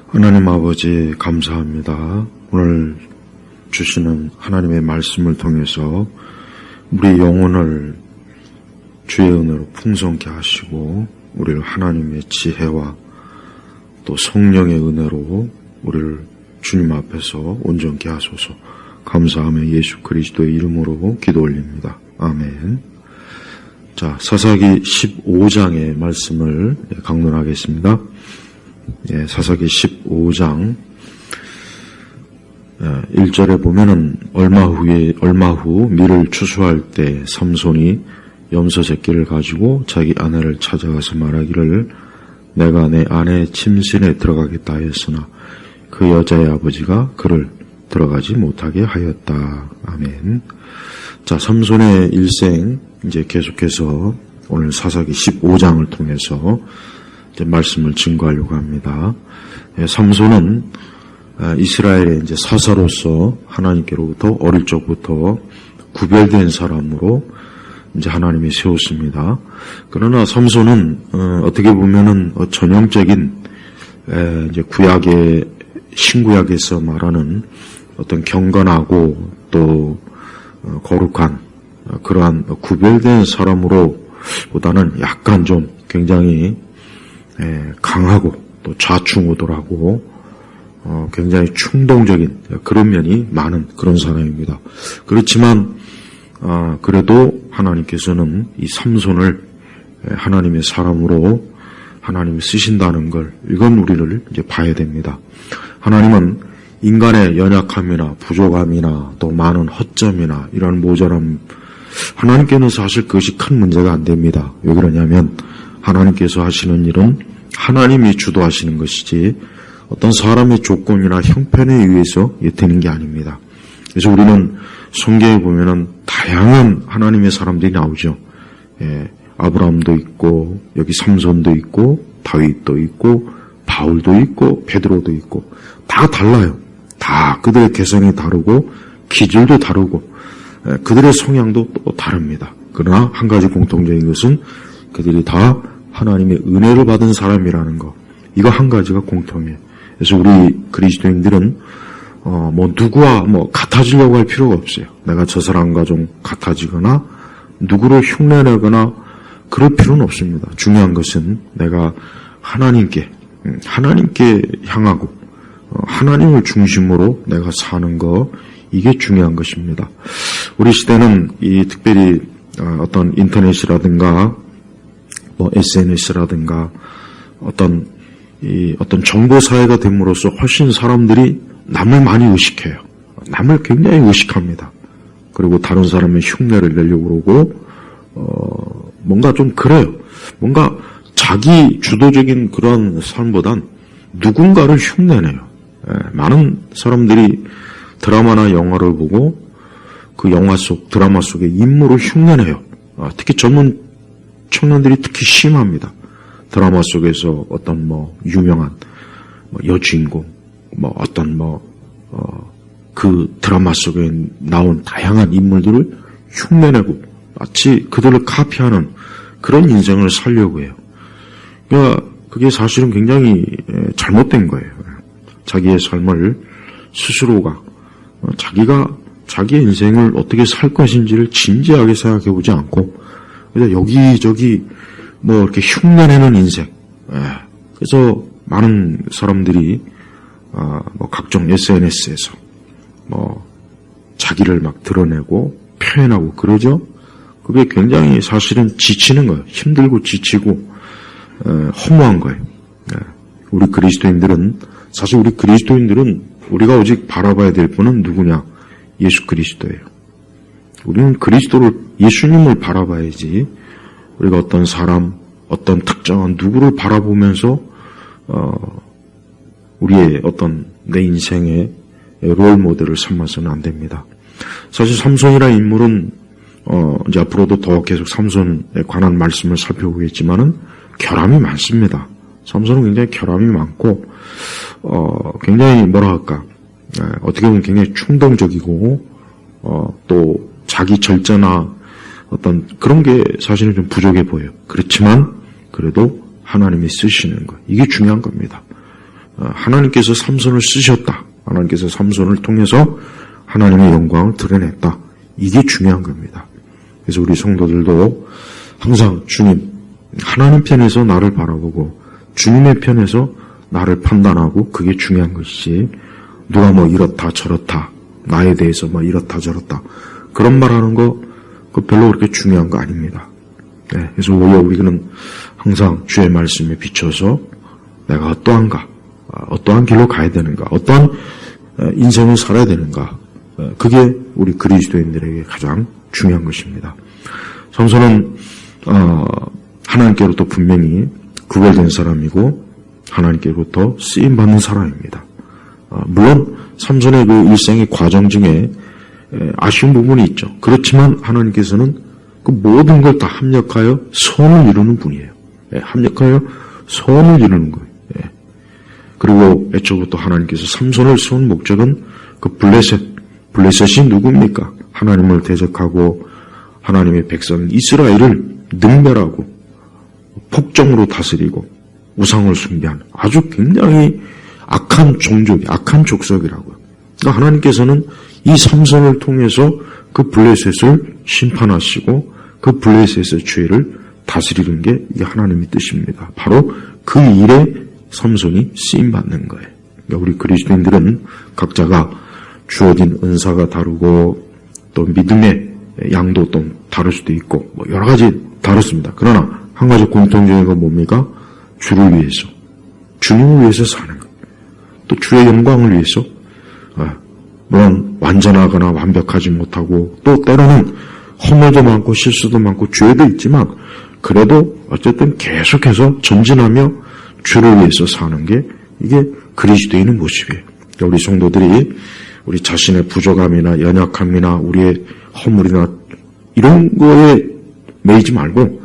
하나님 아버지 감사합니다. 오늘 주시는 하나님의 말씀을 통해서 우리 영혼을 주의 은혜로 풍성케 하시고 우리를 하나님의 지혜와 또 성령의 은혜로 우리를 주님 앞에서 온전케 하소서. 감사하며 예수 그리스도의 이름으로 기도 올립니다. 아멘. 자, 사사기 15장의 말씀을 강론하겠습니다. 사사기 15장 1절에 보면은 얼마 후 밀을 추수할 때 삼손이 염소 새끼를 가지고 자기 아내를 찾아가서 말하기를 내가 내 아내의 침실에 들어가겠다 하였으나 그 여자의 아버지가 그를 들어가지 못하게 하였다. 아멘. 자, 삼손의 일생 이제 계속해서 오늘 사사기 15장을 통해서 이제 말씀을 증거하려고 합니다. 삼손은 이스라엘의 이제 사사로서 하나님께로부터 어릴 적부터 구별된 사람으로 이제 하나님이 세웠습니다. 그러나 삼손은 어떻게 보면은 전형적인 이제 구약의 신구약에서 말하는 어떤 경건하고 또 거룩한 그러한 구별된 사람으로 보다는 약간 좀 굉장히 강하고 또 좌충우돌하고 굉장히 충동적인 그런 면이 많은 그런 사람입니다. 그렇지만 그래도 하나님께서는 이 삼손을 하나님의 사람으로 하나님이 쓰신다는 걸 이건 우리를 이제 봐야 됩니다. 하나님은 인간의 연약함이나 부족함이나 또 많은 허점이나 이런 모자람 하나님께는 사실 그것이 큰 문제가 안 됩니다. 왜 그러냐면 하나님께서 하시는 일은 하나님이 주도하시는 것이지 어떤 사람의 조건이나 형편에 의해서 되는 게 아닙니다. 그래서 우리는 성경에 보면은 다양한 하나님의 사람들이 나오죠. 아브라함도 있고 여기 삼손도 있고 다윗도 있고 바울도 있고 베드로도 있고 다 달라요. 다 그들의 개성이 다르고 기질도 다르고 그들의 성향도 또 다릅니다. 그러나 한 가지 공통적인 것은 그들이 다 하나님의 은혜를 받은 사람이라는 것. 이거 한 가지가 공통해요. 그래서 우리 그리스도인들은 누구와 같아지려고 할 필요가 없어요. 내가 저 사람과 좀 같아지거나 누구를 흉내내거나 그럴 필요는 없습니다. 중요한 것은 내가 하나님께 향하고 하나님을 중심으로 내가 사는 거 이게 중요한 것입니다. 우리 시대는 특별히 어떤 인터넷이라든가 SNS라든가 어떤 정보 사회가 됨으로써 훨씬 사람들이 남을 많이 의식해요. 남을 굉장히 의식합니다. 그리고 다른 사람의 흉내를 내려고 그러고 뭔가 좀 그래요. 뭔가 자기 주도적인 그런 삶보단 누군가를 흉내내요. 많은 사람들이 드라마나 영화를 보고 그 드라마 속의 인물을 흉내내요. 특히 젊은 청년들이 특히 심합니다. 드라마 속에서 어떤 유명한 여주인공, 그 드라마 속에 나온 다양한 인물들을 흉내내고 마치 그들을 카피하는 그런 인생을 살려고 해요. 그러니까 그게 사실은 굉장히 잘못된 거예요. 자기의 삶을 스스로가 자기가 자기의 인생을 어떻게 살 것인지를 진지하게 생각해 보지 않고 그냥 여기저기 이렇게 흉내내는 인생. 그래서 많은 사람들이 각종 SNS에서 자기를 막 드러내고 표현하고 그러죠. 그게 굉장히 사실은 지치는 거예요. 힘들고 지치고 허무한 거예요. 우리 그리스도인들은 우리가 오직 바라봐야 될 분은 누구냐? 예수 그리스도예요. 우리는 예수님을 바라봐야지 우리가 어떤 사람, 어떤 특정한 누구를 바라보면서 우리의 어떤 내 인생의 롤 모델을 삼아서는 안 됩니다. 사실 삼손이라는 인물은 이제 앞으로도 더 계속 삼손에 관한 말씀을 살펴보겠지만은 결함이 많습니다. 삼손은 굉장히 결함이 많고 굉장히 어떻게 보면 굉장히 충동적이고 또 자기 절제나 어떤 그런 게 사실은 좀 부족해 보여요. 그렇지만 그래도 하나님이 쓰시는 것 이게 중요한 겁니다. 하나님께서 삼손을 쓰셨다. 하나님께서 삼손을 통해서 하나님의 영광을 드러냈다. 이게 중요한 겁니다. 그래서 우리 성도들도 항상 주님, 하나님 편에서 나를 바라보고 주님의 편에서 나를 판단하고 그게 중요한 것이지, 누가 뭐 이렇다 저렇다, 나에 대해서 뭐 이렇다 저렇다 그런 말하는 거 그 별로 그렇게 중요한 거 아닙니다. 네, 그래서 오히려 우리는 항상 주의 말씀에 비춰서 내가 어떠한가, 어떠한 길로 가야 되는가, 어떠한 인생을 살아야 되는가, 그게 우리 그리스도인들에게 가장 중요한 것입니다. 삼손은 하나님께로부터 분명히 구별된 사람이고 하나님께로부터 쓰임받는 사람입니다. 물론 삼손의 그 일생의 과정 중에 아쉬운 부분이 있죠. 그렇지만 하나님께서는 그 모든 걸 다 합력하여 선을 이루는 분이에요. 합력하여 선을 이루는 거예요. 그리고 애초부터 하나님께서 삼손을 세운 목적은 그 블레셋이 누굽니까? 하나님을 대적하고 하나님의 백성 이스라엘을 능멸하고 폭정으로 다스리고 우상을 숭배한 아주 굉장히 악한 종족이, 악한 족속이라고요. 그러니까 하나님께서는 이 삼손을 통해서 그 블레셋을 심판하시고 그 블레셋의 죄를 다스리는 게 이게 하나님의 뜻입니다. 바로 그 일에 삼손이 쓰임받는 거예요. 그러니까 우리 그리스도인들은 각자가 주어진 은사가 다르고 또 믿음의 양도 또 다를 수도 있고 뭐 여러 가지 다릅니다. 그러나 한 가지 공통적인 건 뭡니까? 주를 위해서, 주님을 위해서 사는 것, 또 주의 영광을 위해서, 물론 완전하거나 완벽하지 못하고 또 때로는 허물도 많고 실수도 많고 죄도 있지만 그래도 어쨌든 계속해서 전진하며 주를 위해서 사는 게 이게 그리스도인의 모습이에요. 그러니까 우리 성도들이 우리 자신의 부족함이나 연약함이나 우리의 허물이나 이런 거에 매이지 말고,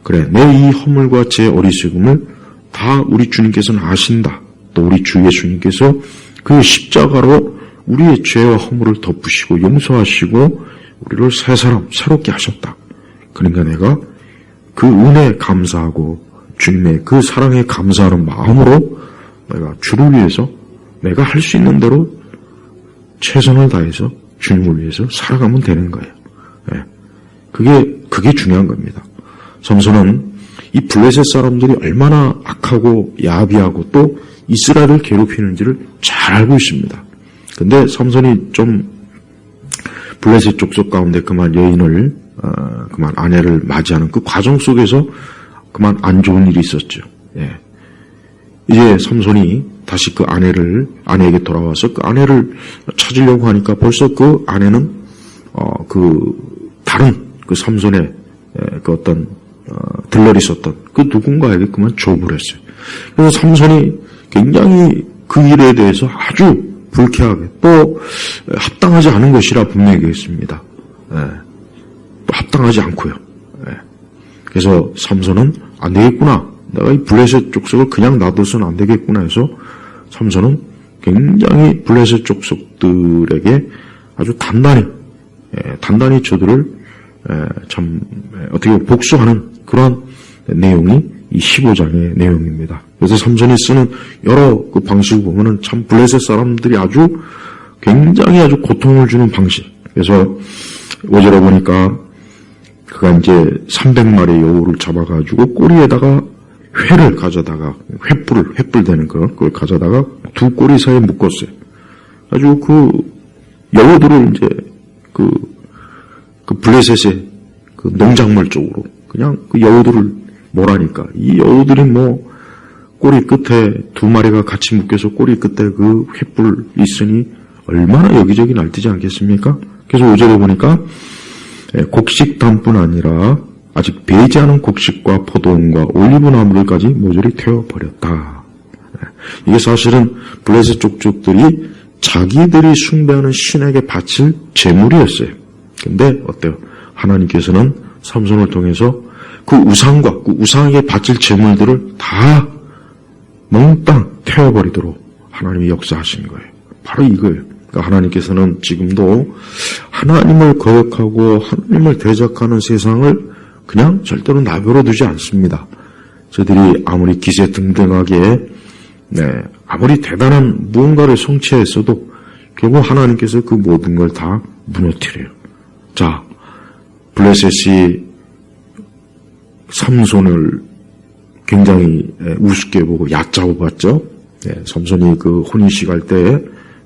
그래, 내 이 허물과 제 어리석음을 다 우리 주님께서는 아신다. 또 우리 주 예수님께서 그 십자가로 우리의 죄와 허물을 덮으시고 용서하시고 우리를 새 사람, 새롭게 하셨다. 그러니까 내가 그 은혜에 감사하고 주님의 그 사랑에 감사하는 마음으로 내가 주를 위해서 내가 할 수 있는 대로 최선을 다해서 주님을 위해서 살아가면 되는 거예요. 그게 중요한 겁니다. 삼손은 이 블레셋 사람들이 얼마나 악하고 야비하고 또 이스라엘을 괴롭히는지를 잘 알고 있습니다. 근데 삼손이 좀 블레셋 족속 가운데 그만 여인을 그만 아내를 맞이하는 그 과정 속에서 그만 안 좋은 일이 있었죠. 이제 삼손이 다시 그 아내에게 돌아와서 그 아내를 찾으려고 하니까 벌써 그 아내는 다른 그 삼손의 그 어떤 들러리 있었던 그 누군가에게 그만 조업을 했어요. 그래서 삼손이 굉장히 그 일에 대해서 아주 불쾌하게 또 합당하지 않은 것이라 분명히 얘기했습니다. 또 합당하지 않고요. 그래서 삼손은 안 되겠구나. 내가 이 블레셋 족속을 그냥 놔둬서는 안 되겠구나 해서 삼손은 굉장히 블레셋 족속들에게 아주 단단히 저들을 참 어떻게 보면 복수하는 그런 내용이 이 15장의 내용입니다. 그래서 삼손이 쓰는 여러 그 방식을 보면은 참 블레셋 사람들이 굉장히 아주 고통을 주는 방식. 그래서 5절에 보니까 그가 이제 300마리의 여우를 잡아가지고 꼬리에다가 회를 가져다가 횃불 되는 그걸 가져다가 두 꼬리 사이에 묶었어요. 아주 그 여우들을 이제 그 블레셋의 그 농작물 쪽으로 그냥 그 여우들을 몰아니까 이 여우들이 뭐 꼬리 끝에 두 마리가 같이 묶여서 꼬리 끝에 그 횃불 있으니 얼마나 여기저기 날뛰지 않겠습니까? 그래서 5절에 보니까 곡식단뿐 아니라 아직 배이지 않은 곡식과 포도원과 올리브나무들까지 모조리 태워버렸다. 이게 사실은 블레셋 족족들이 자기들이 숭배하는 신에게 바칠 제물이었어요. 근데 어때요? 하나님께서는 삼손을 통해서 그 우상에게 바칠 제물들을 다 몽땅 태워버리도록 하나님이 역사하신 거예요. 바로 이거예요. 그러니까 하나님께서는 지금도 하나님을 거역하고 하나님을 대적하는 세상을 그냥 절대로 나벼러 두지 않습니다. 저들이 아무리 기세등등하게 아무리 대단한 무언가를 성취했어도 결국 하나님께서 그 모든 걸 다 무너뜨려요. 자, 블레셋이 삼손을 굉장히 우습게 보고 얕잡아 봤죠. 삼손이 그 혼인식 할 때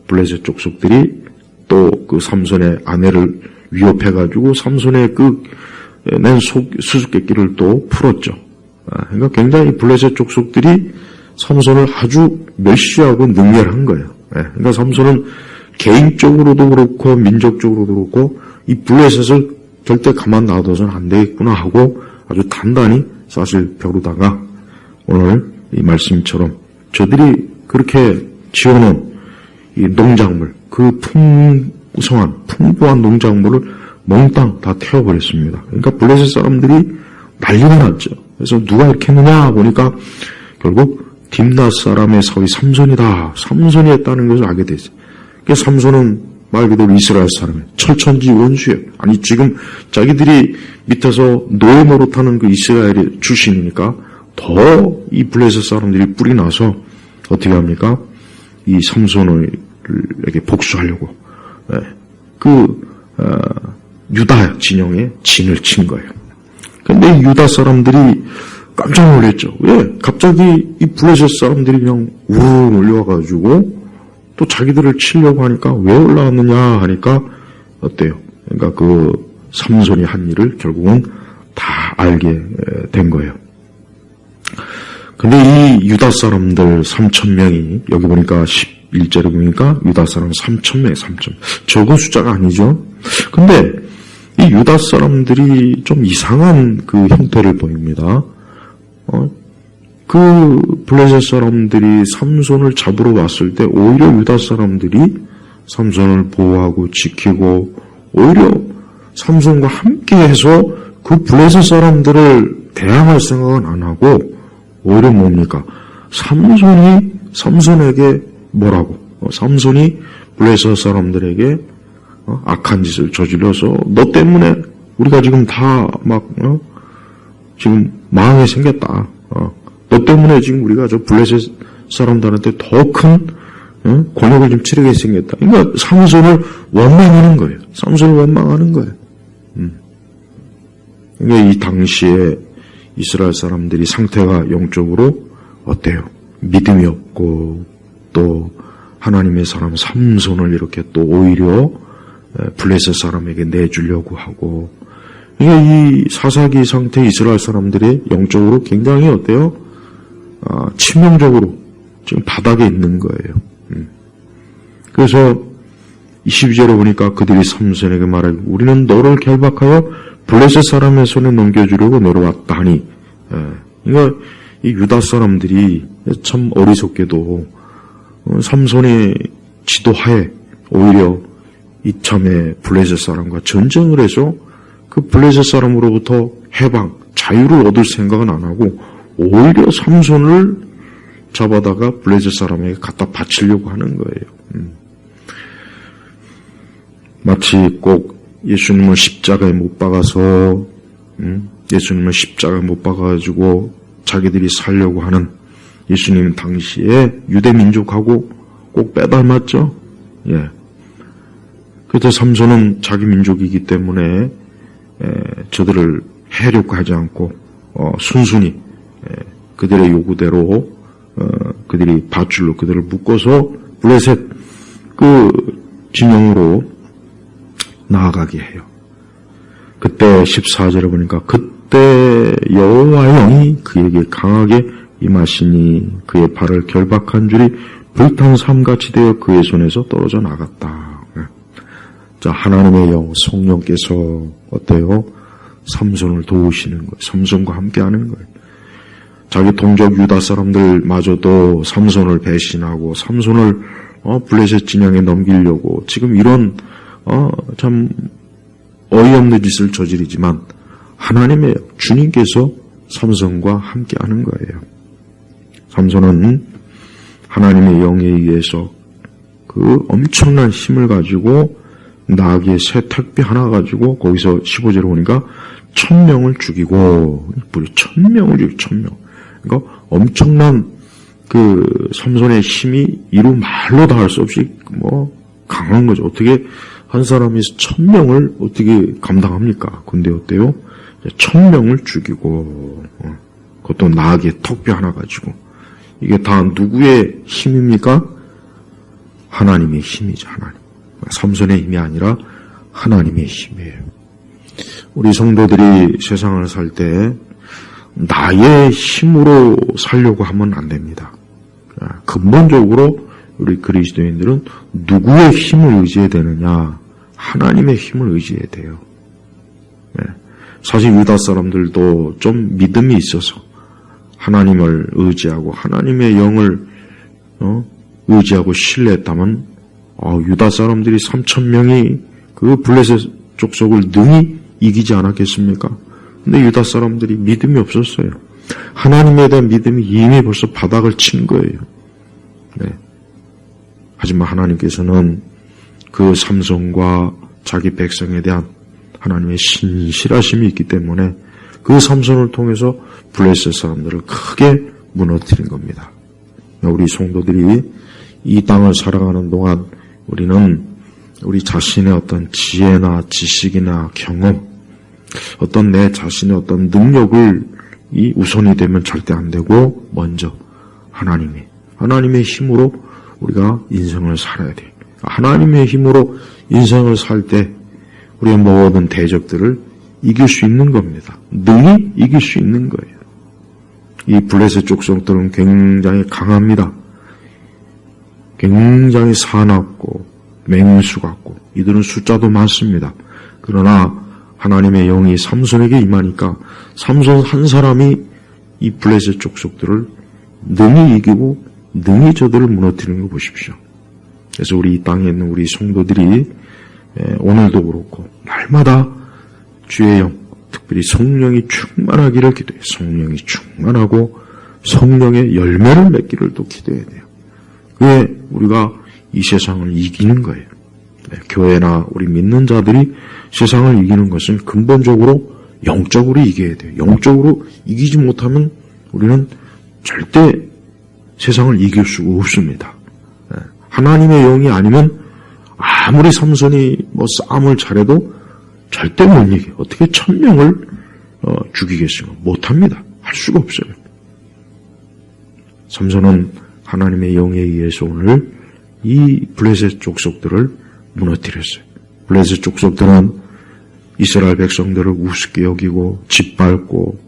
블레셋 족속들이 또 그 삼손의 아내를 위협해가지고 삼손의 그 낸 수수께끼를 또 풀었죠. 그러니까 굉장히 블레셋 족속들이 삼손을 아주 멸시하고 능멸한 거예요. 그러니까 삼손은 개인적으로도 그렇고 민족적으로도 그렇고 이 블레셋을 절대 가만 놔둬서는 안 되겠구나 하고 아주 단단히 사실 벼르다가 오늘 이 말씀처럼 저들이 그렇게 지어놓은 이 농작물, 그 풍부한 농작물을 몽땅 다 태워버렸습니다. 그러니까 블레셋 사람들이 난리가 났죠. 그래서 누가 이렇게 했느냐 보니까 결국 딥낫 사람의 사위 삼손이다. 삼손이 했다는 것을 알게 됐어요. 그러니까 삼손은 말 그대로 이스라엘 사람이에요. 철천지 원수예요. 아니 지금 자기들이 밑에서 노예 노릇하는 그 이스라엘의 출신이니까 더 이 블레셋 사람들이 뿔이 나서 어떻게 합니까? 이 삼손에게 복수하려고 유다 진영에 진을 친 거예요. 근데 이 유다 사람들이 깜짝 놀랐죠. 왜? 갑자기 이 블레셋 사람들이 그냥 우르르 올려와가지고 또 자기들을 치려고 하니까 왜 올라왔느냐 하니까 어때요? 그러니까 그 삼손이 한 일을 결국은 다 알게 된 거예요. 근데 이 유다 사람들 3,000명이 여기 보니까 11절에 보니까 유다 사람 3,000명, 3,000명. 적은 숫자가 아니죠. 근데 이 유다 사람들이 좀 이상한 그 형태를 보입니다. 그 블레셋 사람들이 삼손을 잡으러 왔을 때 오히려 유다 사람들이 삼손을 보호하고 지키고 오히려 삼손과 함께해서 그 블레셋 사람들을 대항할 생각은 안 하고 오히려 뭡니까? 삼손에게 뭐라고? 삼손이 블레셋 사람들에게 악한 짓을 저질러서 너 때문에 우리가 지금 다 지금 망하게 생겼다. 너 때문에 지금 우리가 저 블레셋 사람들한테 더 큰 권역을 좀 치르게 생겼다. 그러니까 삼손을 원망하는 거예요. 삼손을 원망하는 거예요. 그러니까 이 당시에 이스라엘 사람들이 상태가 영적으로 어때요? 믿음이 없고 또 하나님의 사람 삼손을 이렇게 또 오히려 블레셋 사람에게 내주려고 하고 그러니까 이 사사기 상태 이스라엘 사람들이 영적으로 굉장히 어때요? 치명적으로 지금 바닥에 있는 거예요. 그래서 22절에 보니까 그들이 삼손에게 말하기 우리는 너를 결박하여 블레셋 사람의 손에 넘겨주려고 내려왔다 하니 그러니까 이 유다 사람들이 참 어리석게도 삼손의 지도하에 오히려 이참에 블레셋 사람과 전쟁을 해서 그 블레셋 사람으로부터 해방, 자유를 얻을 생각은 안 하고 오히려 삼손을 잡아다가 블레셋 사람에게 갖다 바치려고 하는 거예요. 마치 꼭 예수님을 십자가에 못 박아서 예수님을 십자가에 못 박아가지고 자기들이 살려고 하는 예수님 당시에 유대 민족하고 꼭 빼닮았죠. 예. 그때 삼손은 자기 민족이기 때문에 저들을 해려고 하지 않고 순순히 그들의 요구대로 그들이 밧줄로 그들을 묶어서 블레셋 그 진영으로 나아가게 해요. 그때 14절에 보니까 그때 여호와의 영이 그에게 강하게 임하시니 그의 발을 결박한 줄이 불탄 삶같이 되어 그의 손에서 떨어져 나갔다. 자, 하나님의 영, 성령께서 어때요? 삼손을 도우시는 거예요. 삼손과 함께하는 거예요. 자기 동족 유다 사람들마저도 삼손을 배신하고 삼손을 블레셋 진영에 넘기려고 지금 이런 참 어이없는 짓을 저지르지만 하나님의 주님께서 삼손과 함께하는 거예요. 삼손은 하나님의 영에 의해서 그 엄청난 힘을 가지고 나귀의 새 택배 하나 가지고 거기서 15절에 보니까 1,000명을 죽이고 1,000명을 죽이고 1,000명. 그러니까 엄청난 삼손의 힘이 이루 말로 다 할 수 없이 강한 거죠. 어떻게 한 사람이 1000명을 어떻게 감당합니까? 근데 어때요? 1000명을 죽이고, 그것도 나귀의 턱뼈 하나 가지고. 이게 다 누구의 힘입니까? 하나님의 힘이죠, 하나님. 삼손의 힘이 아니라 하나님의 힘이에요. 우리 성도들이 세상을 살 때 나의 힘으로 살려고 하면 안 됩니다. 근본적으로 우리 그리스도인들은 누구의 힘을 의지해야 되느냐? 하나님의 힘을 의지해야 돼요. 사실 유다 사람들도 좀 믿음이 있어서 하나님을 의지하고 하나님의 영을 의지하고 신뢰했다면 유다 사람들이 3000명이 그 블레셋 족속을 능히 이기지 않았겠습니까? 근데 유다 사람들이 믿음이 없었어요. 하나님에 대한 믿음이 이미 벌써 바닥을 친 거예요. 하지만 하나님께서는 그 삼손과 자기 백성에 대한 하나님의 신실하심이 있기 때문에 그 삼손을 통해서 블레셋 사람들을 크게 무너뜨린 겁니다. 우리 성도들이 이 땅을 살아가는 동안 우리는 우리 자신의 어떤 지혜나 지식이나 경험, 어떤 내 자신의 어떤 능력을 이 우선이 되면 절대 안 되고 먼저 하나님의 힘으로 우리가 인생을 살아야 돼요. 하나님의 힘으로 인생을 살 때 우리의 모든 대적들을 이길 수 있는 겁니다. 능히 이길 수 있는 거예요. 이 블레셋 족속들은 굉장히 강합니다. 굉장히 사납고 맹수 같고 이들은 숫자도 많습니다. 그러나 하나님의 영이 삼손에게 임하니까 삼손 한 사람이 이 블레셋 족속들을 능히 이기고 능히 저들을 무너뜨리는 거 보십시오. 그래서 우리 이 땅에 있는 우리 성도들이 오늘도 그렇고 날마다 주의 영, 특별히 성령이 충만하기를 기도해요. 성령이 충만하고 성령의 열매를 맺기를 또 기도해야 돼요. 왜 우리가 이 세상을 이기는 거예요. 교회나 우리 믿는 자들이 세상을 이기는 것은 근본적으로 영적으로 이겨야 돼요. 영적으로 이기지 못하면 우리는 절대 세상을 이길 수 없습니다. 하나님의 영이 아니면 아무리 삼손이 싸움을 잘해도 절대 못 이겨요. 어떻게 1000명을 죽이겠어요? 못합니다. 할 수가 없어요. 삼손은 하나님의 영에 의해서 오늘 이 블레셋 족속들을 무너뜨렸어요. 블레셋 족속들은 이스라엘 백성들을 우습게 여기고 짓밟고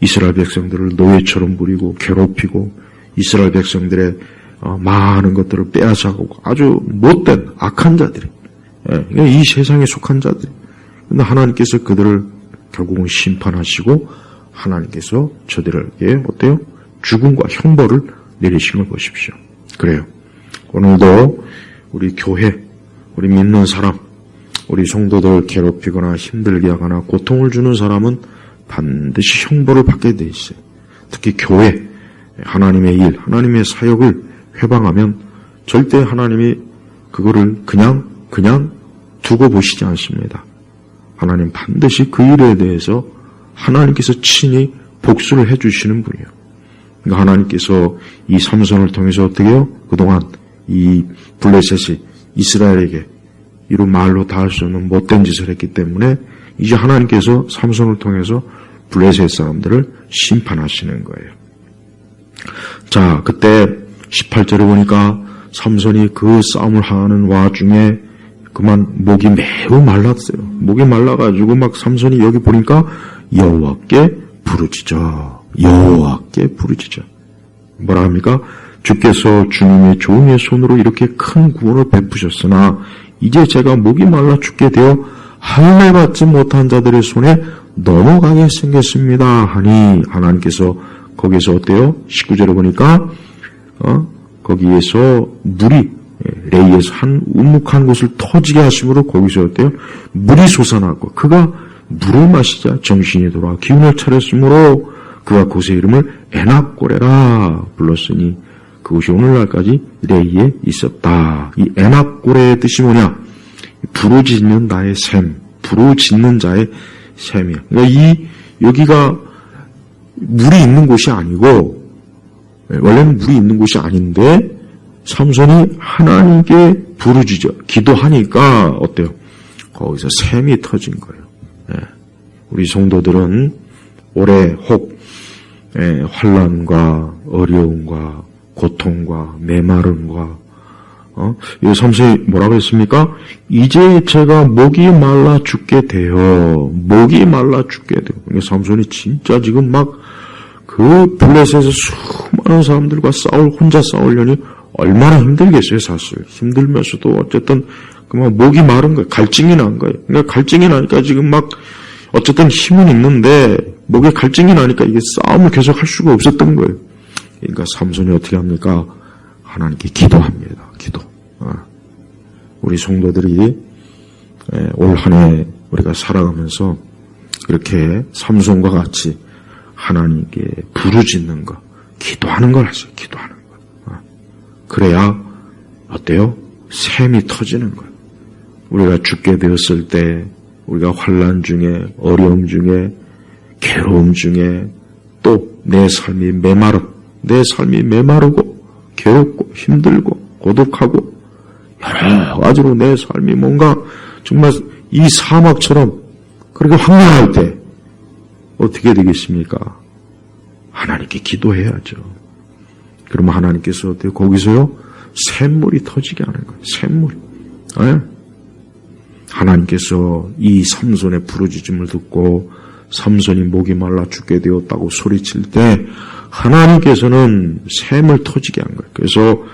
이스라엘 백성들을 노예처럼 부리고 괴롭히고 이스라엘 백성들의 많은 것들을 빼앗아가고 아주 못된 악한 자들이 이 세상에 속한 자들이. 근데 하나님께서 그들을 결국은 심판하시고 하나님께서 저들에게 어때요? 죽음과 형벌을 내리시는 걸 보십시오. 그래요. 오늘도 우리 교회, 우리 믿는 사람, 우리 성도들 괴롭히거나 힘들게 하거나 고통을 주는 사람은 반드시 형벌을 받게 돼 있어요. 특히 교회, 하나님의 일, 하나님의 사역을 회방하면 절대 하나님이 그거를 그냥 두고 보시지 않습니다. 하나님 반드시 그 일에 대해서 하나님께서 친히 복수를 해주시는 분이에요. 그러니까 하나님께서 이 삼손을 통해서 어떻게 해요? 그동안 이 블레셋이 이스라엘에게 이런 말로 다 할 수 없는 못된 짓을 했기 때문에 이제 하나님께서 삼손을 통해서 블레셋 사람들을 심판하시는 거예요. 자, 그때 18절에 보니까 삼손이 그 싸움을 하는 와중에 그만 목이 매우 말랐어요. 목이 말라가지고 막 삼손이 여기 보니까 여호와께 부르짖어. 뭐라 합니까? 주께서 주님의 종의 손으로 이렇게 큰 구원을 베푸셨으나 이제 제가 목이 말라 죽게 되어 할례 받지 못한 자들의 손에 넘어가게 생겼습니다 하니 하나님께서 거기서 어때요? 19절에 보니까 거기에서 물이 레이에서 한 우묵한 곳을 터지게 하심으로 거기서 어때요? 물이 솟아나고 그가 물을 마시자 정신이 돌아 기운을 차렸으므로 그가 곳의 이름을 에낙고레라 불렀으니 그곳이 오늘날까지 레이에 있었다. 이 에낙고레의 뜻이 뭐냐? 부르짖는 나의 샘, 부르짖는 자의 샘이야. 그러니까 여기가 물이 있는 곳이 아니고 원래는 물이 있는 곳이 아닌데 삼손이 하나님께 부르짖어 기도하니까 어때요? 거기서 샘이 터진 거예요. 우리 성도들은 올해 혹 환난과 어려움과 고통과 메마름과 이 삼손이 뭐라고 했습니까? 이제 제가 목이 말라 죽게 돼요. 목이 말라 죽게 돼요. 그러니까 삼손이 진짜 지금 막 그 블레셋에서 수많은 사람들과 혼자 싸우려니 얼마나 힘들겠어요, 사실. 힘들면서도 어쨌든 그만 목이 마른 거예요. 갈증이 난 거예요. 그러니까 갈증이 나니까 지금 막 어쨌든 힘은 있는데 목에 갈증이 나니까 이게 싸움을 계속 할 수가 없었던 거예요. 그러니까 삼손이 어떻게 합니까? 하나님께 기도합니다. 기도. 우리 성도들이 올 한 해 우리가 살아가면서 이렇게 삼손과 같이 하나님께 부르짖는 것, 기도하는 걸 하세요. 기도하는 것. 그래야 어때요? 샘이 터지는 거예요. 우리가 죽게 되었을 때 우리가 환난 중에 어려움 중에 괴로움 중에 또 내 삶이 메마르고 괴롭고 힘들고 고독하고 여러 가지로 내 삶이 뭔가 정말 이 사막처럼 그렇게 황량할 때 어떻게 되겠습니까? 하나님께 기도해야죠. 그러면 하나님께서 어때요? 거기서요 샘물이 터지게 하는 거예요. 샘물이. 하나님께서 이 삼손의 부르짖음을 듣고 삼손이 목이 말라 죽게 되었다고 소리칠 때 하나님께서는 샘을 터지게 한 거예요. 그래서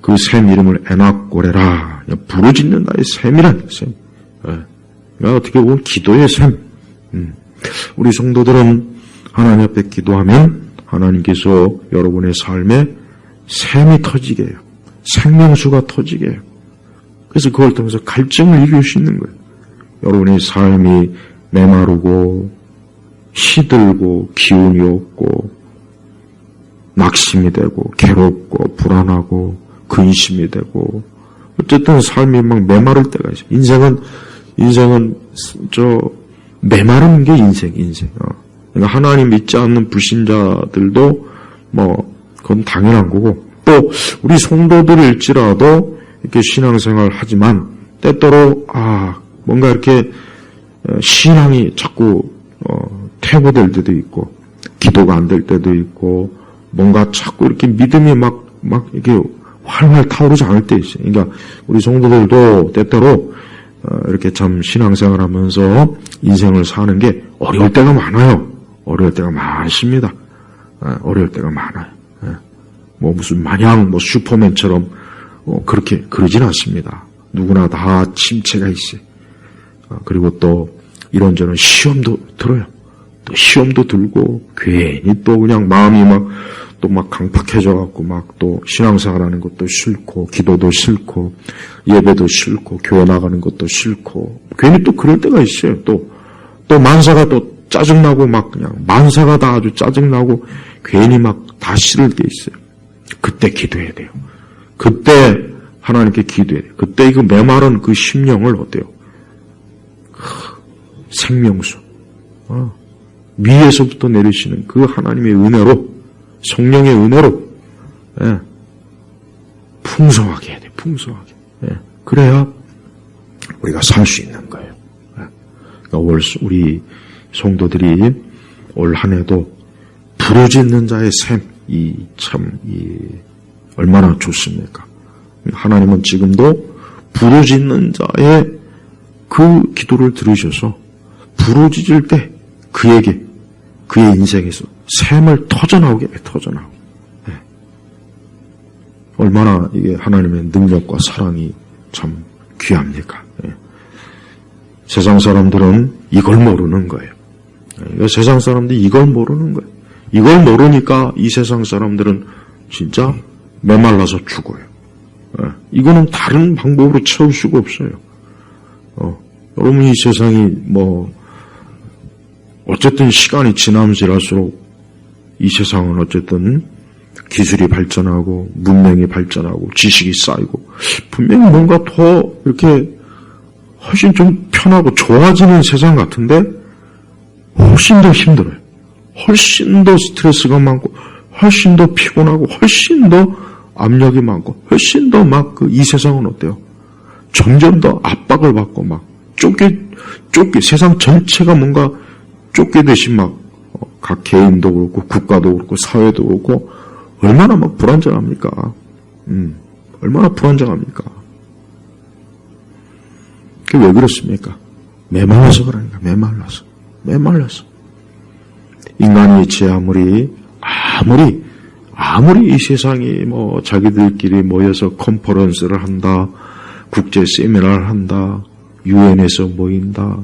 그 샘 이름을 에낙고레라, 부르짖는 나의 샘이라는 샘. 어떻게 보면 기도의 샘. 우리 성도들은 하나님 앞에 기도하면 하나님께서 여러분의 삶에 샘이 터지게 해요. 생명수가 터지게 해요. 그래서 그걸 통해서 갈증을 이길 수 있는 거예요. 여러분의 삶이 메마르고 시들고 기운이 없고 낙심이 되고 괴롭고 불안하고 근심이 되고 어쨌든 삶이 막 메마를 때가 있어요. 인생은 메마른 게 인생. 그러니까 하나님 믿지 않는 불신자들도 그건 당연한 거고 또 우리 성도들일지라도 이렇게 신앙생활을 하지만 때때로 뭔가 이렇게 신앙이 자꾸 퇴보될 때도 있고 기도가 안 될 때도 있고 뭔가 자꾸 이렇게 믿음이 막 이렇게 활활 타오르지 않을 때 있어요. 그러니까 우리 성도들도 때때로 이렇게 참 신앙생활하면서 인생을 사는 게 어려울 때가 많아요. 어려울 때가 많습니다. 어려울 때가 많아요. 무슨 마냥 슈퍼맨처럼 그렇게 그러진 않습니다. 누구나 다 침체가 있어요. 그리고 또 이런저런 시험도 들어요. 또 시험도 들고 괜히 또 그냥 마음이 또 강팍해져갖고 또 신앙생활하는 것도 싫고 기도도 싫고 예배도 싫고 교회 나가는 것도 싫고 괜히 또 그럴 때가 있어요. 또 만사가 또 짜증나고 그냥 만사가 다 아주 짜증나고 괜히 다 싫을 게 있어요. 그때 기도해야 돼요. 그때 하나님께 기도해야 돼요. 그때 그 메마른 그 심령을 어때요? 생명수. 위에서부터 내리시는 그 하나님의 은혜로, 성령의 은혜로, 풍성하게 해야 돼, 풍성하게. 그래야 우리가 살 수 있는 거예요. 그러니까 우리 성도들이 올 한 해도 부르짖는 자의 샘, 얼마나 좋습니까? 하나님은 지금도 부르짖는 자의 그 기도를 들으셔서 부르짖을 때 그의 인생에서 샘을 터져나오게 터져나오게. 얼마나 이게 하나님의 능력과 사랑이 참 귀합니까? 세상 사람들은 이걸 모르는 거예요. 세상 사람들이 이걸 모르는 거예요. 이걸 모르니까 이 세상 사람들은 진짜 메말라서 죽어요. 이거는 다른 방법으로 채울 수가 없어요. 여러분 이 세상이 어쨌든 시간이 지나면 지날수록 이 세상은 어쨌든 기술이 발전하고 문명이 발전하고 지식이 쌓이고 분명히 뭔가 더 이렇게 훨씬 좀 편하고 좋아지는 세상 같은데 훨씬 더 힘들어요. 훨씬 더 스트레스가 많고 훨씬 더 피곤하고 훨씬 더 압력이 많고 훨씬 더 막 이 세상은 어때요? 점점 더 압박을 받고 막 쫓게 세상 전체가 뭔가 쫓기듯이 막 각 개인도 그렇고 국가도 그렇고 사회도 그렇고 얼마나 막 불안정합니까? 얼마나 불안정합니까? 그게 왜 그렇습니까? 메말라서 그러니까 메말라서 인간이 제 아무리 이 세상이 뭐 자기들끼리 모여서 컨퍼런스를 한다, 국제 세미나를 한다, 유엔에서 모인다,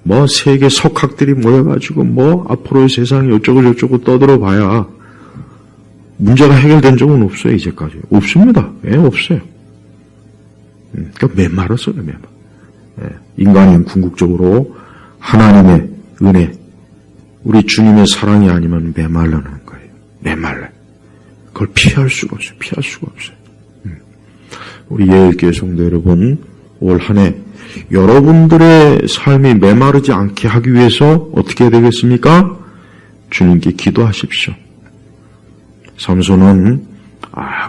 뭐 세계 석학들이 모여가지고 뭐 앞으로의 세상이 어쩌고 저쩌고 떠들어봐야 문제가 해결된 적은 없어요. 이제까지 없습니다. 왜 없어요? 그러니까 메말랐어요. 메말. 인간이 궁극적으로 하나님의 은혜, 우리 주님의 사랑이 아니면 메말라는 거예요. 메말라. 그걸 피할 수가 없어요. 우리 예일교회 성도 여러분, 올 한 해 여러분들의 삶이 메마르지 않게 하기 위해서 어떻게 해야 되겠습니까? 주님께 기도하십시오. 삼손은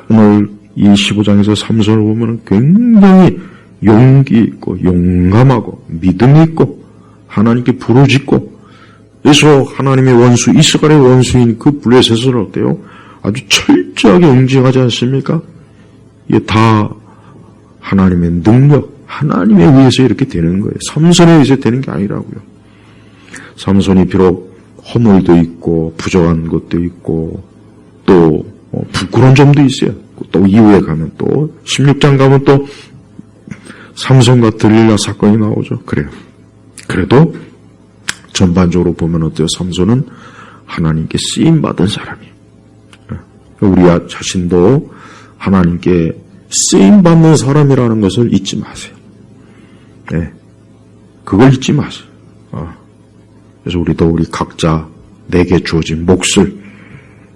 오늘 이 15장에서 삼손을 보면 굉장히 용기 있고 용감하고 믿음이 있고 하나님께 부르짖고, 그래서 하나님의 원수 이스라엘의 원수인 그 블레셋을 어때요? 아주 철저하게 응징하지 않습니까? 이게 다 하나님의 능력, 하나님에 의해서 이렇게 되는 거예요. 삼손에 의해서 되는 게 아니라고요. 삼손이 비록 허물도 있고 부족한 것도 있고 또 부끄러운 점도 있어요. 또 이후에 가면 또 16장 가면 또 삼손과 들릴라 사건이 나오죠. 그래요. 그래도 전반적으로 보면 어때요? 삼손은 하나님께 쓰임받은 사람이에요. 우리 자신도 하나님께 쓰임받는 사람이라는 것을 잊지 마세요. 네. 그걸 잊지 마세요. 그래서 우리 각자 내게 주어진 몫을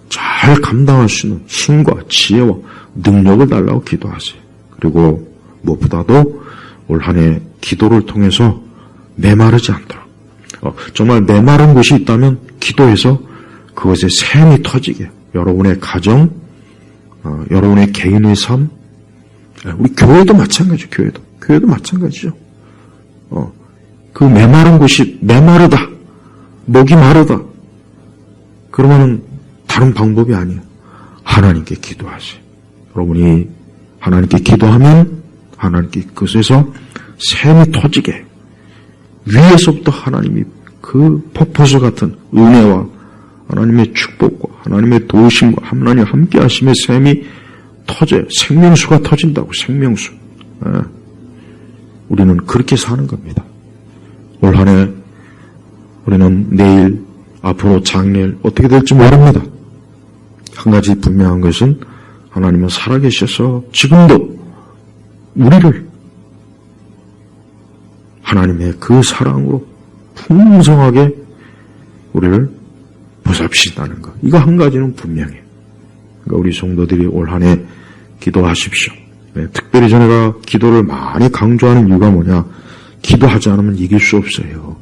잘 감당할 수 있는 힘과 지혜와 능력을 달라고 기도하세요. 그리고 무엇보다도 올 한 해 기도를 통해서 메마르지 않도록, 정말 메마른 곳이 있다면 기도해서 그것에 샘이 터지게, 여러분의 가정, 여러분의 개인의 삶, 우리 교회도 마찬가지죠. 교회도 마찬가지죠. 그 메마른 곳이 메마르다, 목이 마르다, 그러면은 다른 방법이 아니에요. 하나님께 기도하세요. 여러분이 하나님께 기도하면 하나님께 그것에서 샘이 터지게, 위에서부터 하나님이 그 퍼포스 같은 은혜와 하나님의 축복과 하나님의 도우심과 하나님 함께 하심의 샘이 터져요. 생명수가 터진다고, 생명수. 우리는 그렇게 사는 겁니다. 올 한 해 우리는 내일, 앞으로 장래일 어떻게 될지 모릅니다. 한 가지 분명한 것은 하나님은 살아계셔서 지금도 우리를 하나님의 그 사랑으로 풍성하게 우리를 보살피신다는 것. 이거 한 가지는 분명해요. 그러니까 우리 성도들이 올 한 해 기도하십시오. 네, 특별히 제가 기도를 많이 강조하는 이유가 뭐냐? 기도하지 않으면 이길 수 없어요.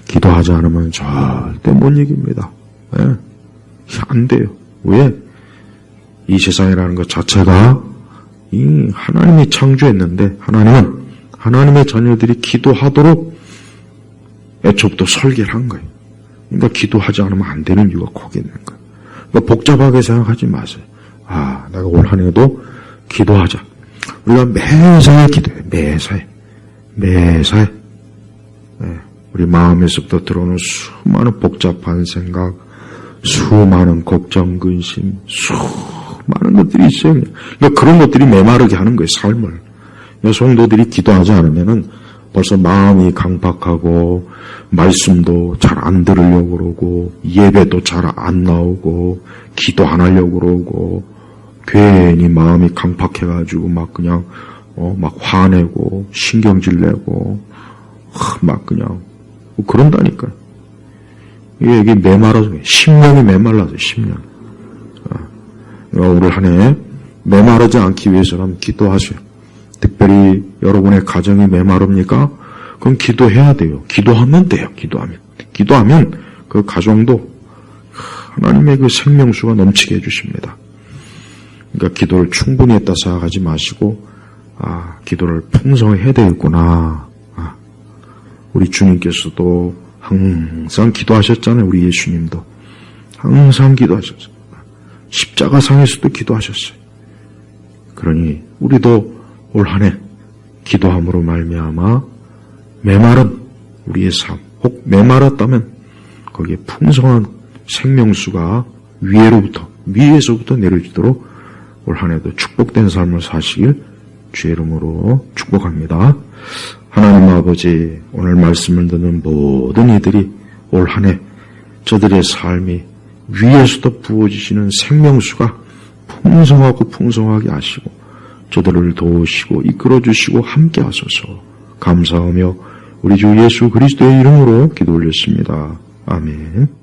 기도하지 않으면 절대 못 이깁니다. 네, 안 돼요. 왜? 이 세상이라는 것 자체가 이 하나님이 창조했는데, 하나님은 하나님의 자녀들이 기도하도록 애초부터 설계를 한 거예요. 그러니까 기도하지 않으면 안 되는 이유가 거기 있는 거예요. 그러니까 복잡하게 생각하지 마세요. 내가 올 한 해도 기도하자. 우리가 매사에 기도해요. 매사에. 네, 우리 마음에서부터 들어오는 수많은 복잡한 생각, 수많은 걱정, 근심, 수많은 것들이 있어요. 그러니까 그런 것들이 메마르게 하는 거예요, 삶을. 성도들이 기도하지 않으면은 벌써 마음이 강박하고, 말씀도 잘 안 들으려고 그러고, 예배도 잘 안 나오고, 기도 안 하려고 그러고, 괜히 마음이 강박해가지고 막 그냥, 막 화내고, 신경질 내고, 막 그냥, 그런다니까요. 이게 메말라서, 심령이 메말라서, 심령. 올 한 해 메마르지 않기 위해서는 기도하세요. 특별히 여러분의 가정이 메마릅니까? 그럼 기도해야 돼요. 기도하면 돼요. 기도하면 그 가정도 하나님의 그 생명수가 넘치게 해주십니다. 그러니까 기도를 충분히 했다 생각하지 마시고 기도를 풍성히 해야 되겠구나. 우리 주님께서도 항상 기도하셨잖아요. 우리 예수님도 항상 기도하셨어요. 십자가상에서도 기도하셨어요. 그러니 우리도 올 한 해 기도함으로 말미암아 메마른 우리의 삶, 혹 메마랐다면 거기에 풍성한 생명수가 위에서부터 내려지도록 올 한 해도 축복된 삶을 사시길 주의 이름으로 축복합니다. 하나님 아버지, 오늘 말씀을 듣는 모든 이들이 올 한 해 저들의 삶이 위에서도 부어지시는 생명수가 풍성하고 풍성하게 하시고 저들을 도우시고 이끌어주시고 함께 하소서. 감사하며 우리 주 예수 그리스도의 이름으로 기도 올렸습니다. 아멘.